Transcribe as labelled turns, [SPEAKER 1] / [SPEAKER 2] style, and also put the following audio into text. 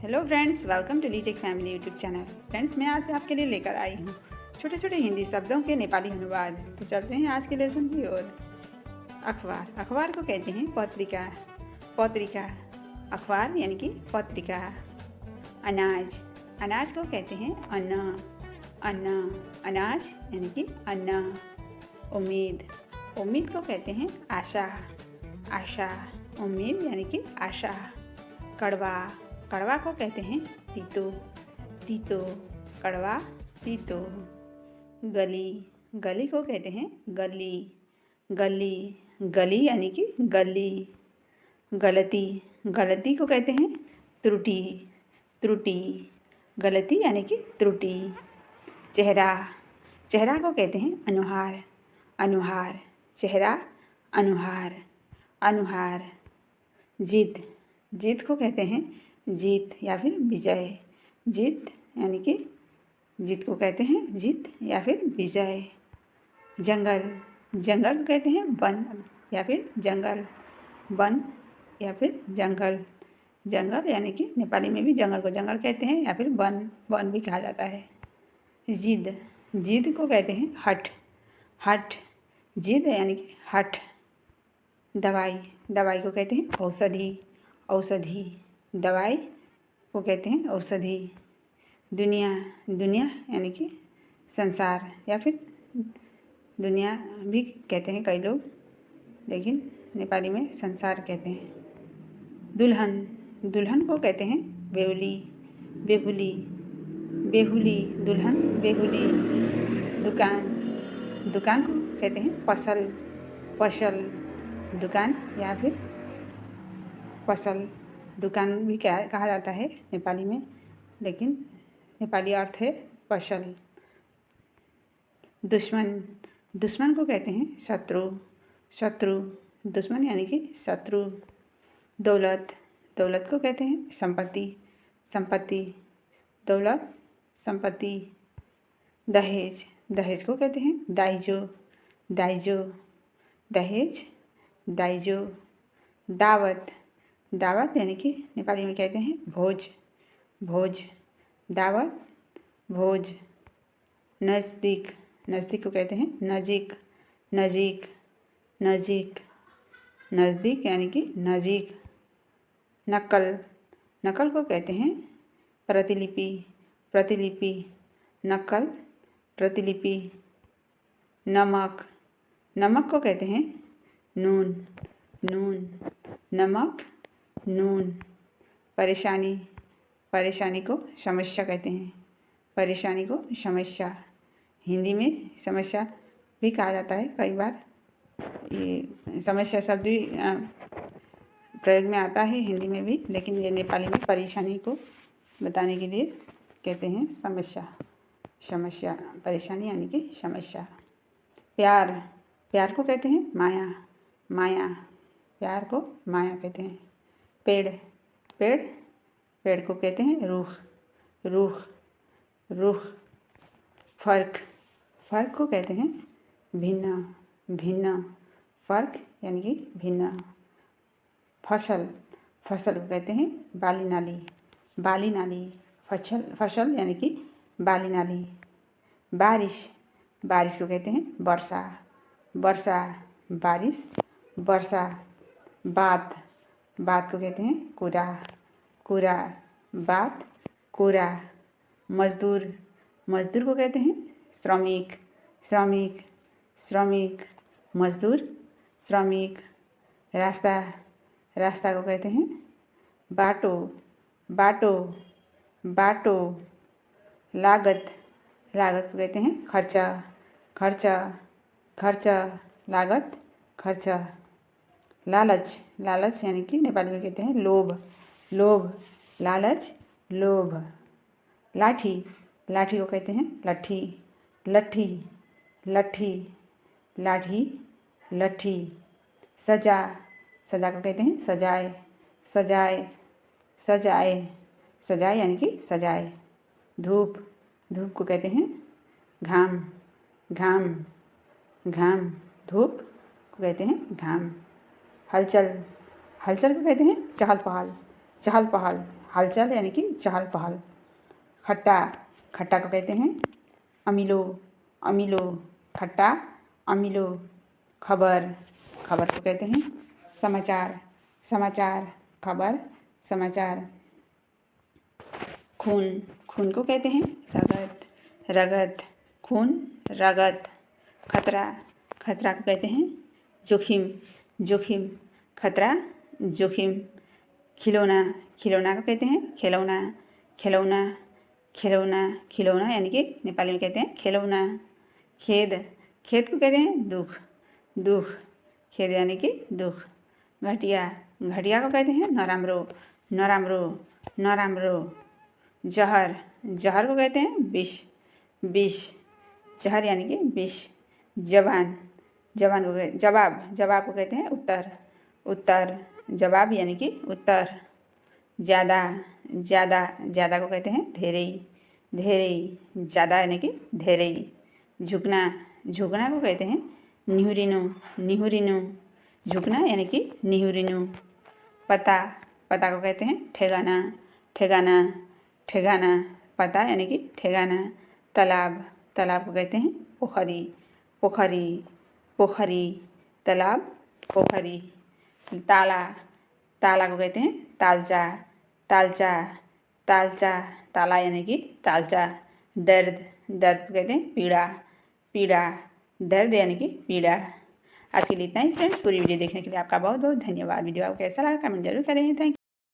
[SPEAKER 1] Hello friends, welcome to Leetech family YouTube channel. Friends, मैं आज आपके लिए लेकर आई हूँ छोटे छोटे हिंदी शब्दों के नेपाली अनुवाद। तो चलते हैं आज के लेसन की ओर। अखबार, अखबार को कहते हैं पत्रिका। पत्रिका, अखबार यानी कि पत्रिका। अनाज, अनाज को कहते हैं अन्न। अन्न, अनाज यानी कि अन्न। उम्मीद, उम्मीद को कहते हैं आशा। आशा, उम्मीद यानी कि आशा। कड़वा, कड़वा को कहते हैं तीतो। तीतो, कड़वा, तीतो। गली, गली को कहते हैं गली। गली, गली यानी कि गली। गलती, गलती को कहते हैं त्रुटि। त्रुटि, गलती यानी कि त्रुटि। चेहरा, चेहरा को कहते हैं अनुहार। अनुहार, चेहरा, अनुहार। अनुहार। जीत, जीत को कहते हैं जीत या फिर विजय। जीत यानी कि जीत को कहते हैं जीत या फिर विजय। जंगल, जंगल को कहते हैं वन या फिर जंगल। वन या फिर जंगल। जंगल यानी कि नेपाली में भी जंगल को जंगल कहते हैं या फिर वन, वन भी कहा जाता है। जिद, जिद को कहते हैं हठ। हठ, जिद यानी कि हठ। दवाई, दवाई को कहते हैं औषधि। औषधि, दवाई को कहते हैं औषधि। दुनिया, दुनिया यानी कि संसार या फिर दुनिया भी कहते हैं कई लोग, लेकिन नेपाली में संसार कहते हैं। दुल्हन, दुल्हन को कहते हैं बेहुली। बेहुली, बेहुली, दुल्हन, बेहुली। दुकान, दुकान को कहते हैं पसल। पसल, दुकान या फिर पसल, दुकान भी क्या कहा जाता है नेपाली में, लेकिन नेपाली अर्थ है पसल। दुश्मन, दुश्मन को कहते हैं शत्रु। शत्रु, दुश्मन यानी कि शत्रु। दौलत, दौलत को कहते हैं संपत्ति। संपत्ति, दौलत, संपत्ति। दहेज, दहेज को कहते हैं दाइजो। दाइजो, दहेज, दाइजो। दावत, दावत यानी कि नेपाली में कहते हैं भोज। भोज, दावत, भोज। नज़दीक, नज़दीक को कहते हैं नजीक। नजीक, नजीक, नज़दीक यानी कि नजीक। नकल, नकल को कहते हैं प्रतिलिपि। प्रतिलिपि, नकल, प्रतिलिपि। नमक, नमक को कहते हैं नून। नून, नमक, नून। परेशानी, परेशानी को समस्या कहते हैं। परेशानी को समस्या, हिंदी में समस्या भी कहा जाता है कई बार। ये समस्या शब्द भी प्रयोग में आता है हिंदी में भी, लेकिन ये नेपाली में परेशानी को बताने के लिए कहते हैं समस्या। समस्या, परेशानी यानी कि समस्या। प्यार, प्यार को कहते हैं माया। माया, प्यार को माया कहते हैं। पेड़, पेड़, पेड़ को कहते हैं रूख। रूख, रूख। फर्क, फर्क को कहते हैं भिन्न। भिन्न, फर्क यानी कि भिन्न। फसल, फसल को कहते हैं बाली नाली। बाली नाली, फसल, फसल यानी कि बाली नाली। बारिश, बारिश को कहते हैं वर्षा। वर्षा, बारिश, वर्षा। बात, बात को कहते हैं कूड़ा। कूड़ा, बात, कूड़ा। मजदूर, मजदूर को कहते हैं श्रमिक। श्रमिक, श्रमिक। मजदूर, श्रमिक। रास्ता, रास्ता को कहते हैं बाटो। बाटो, बाटो। लागत, लागत को कहते हैं खर्चा। खर्चा, खर्चा। लागत, खर्चा। लालच, लालच यानी कि नेपाली में कहते हैं लोभ। लोभ, लालच, लोभ। लाठी, लाठी को कहते हैं लट्ठी। लट्ठी, लट्ठी। लाठी, लट्ठी। सजा, सजा को कहते हैं सजाए। सजाए, सजाए। सजाए यानी कि सजाए। धूप, धूप को कहते हैं घाम। घाम, घाम। धूप को कहते हैं घाम। हलचल, हलचल को कहते हैं चहल पहल। चहल पहल, हलचल यानी कि चहल पहल। खट्टा, खट्टा को कहते हैं अमीलो, अमीलो, खट्टा, अमीलो। खबर, खबर को कहते हैं समाचार, समाचार, खबर, समाचार। खून, खून को कहते हैं रगत, रगत, खून, रगत। खतरा, खतरा को कहते हैं जोखिम, जोखिम, खतरा, जोखिम। खिलौना, खिलौना को कहते हैं खिलौना, खिलौना, खिलौना, खिलौना यानी कि नेपाली में कहते हैं खिलौना। खेद, खेद को कहते हैं दुख, दुख, खेद यानी कि दुख। घटिया, घटिया को कहते हैं नराम्रो, नराम्रो, नराम्रो। जहर, जहर को कहते हैं विष, विष, जहर यानी कि विष। जवान, जवान को जवाब, जवाब को कहते हैं उत्तर, उत्तर, जवाब यानी कि उत्तर। ज़्यादा, ज़्यादा, ज़्यादा को कहते हैं धेरे, धेरे, ज़्यादा यानी कि धेरे। झुकना, झुकना को कहते हैं निहुरिनु, निहुरिनु, झुकना यानी कि निहुरिनु। पता, पता को कहते हैं ठेगाना, ठेगाना, ठेगाना, पता यानी कि ठेगाना। तालाब, तालाब को कहते हैं पोखरी, पोखरी, पोखरी, तालाब, पोखरी। ताला, ताला को कहते हैं तालचा, तालचा, तालचा, ताला यानी कि तालचा। दर्द, दर्द को कहते हैं पीड़ा, पीड़ा, दर्द यानी कि पीड़ा। आज के लिए इतना ही फ्रेंड्स। पूरी वीडियो देखने के लिए आपका बहुत बहुत धन्यवाद। वीडियो आपको कैसा लगा कमेंट जरूर करें। Thank you.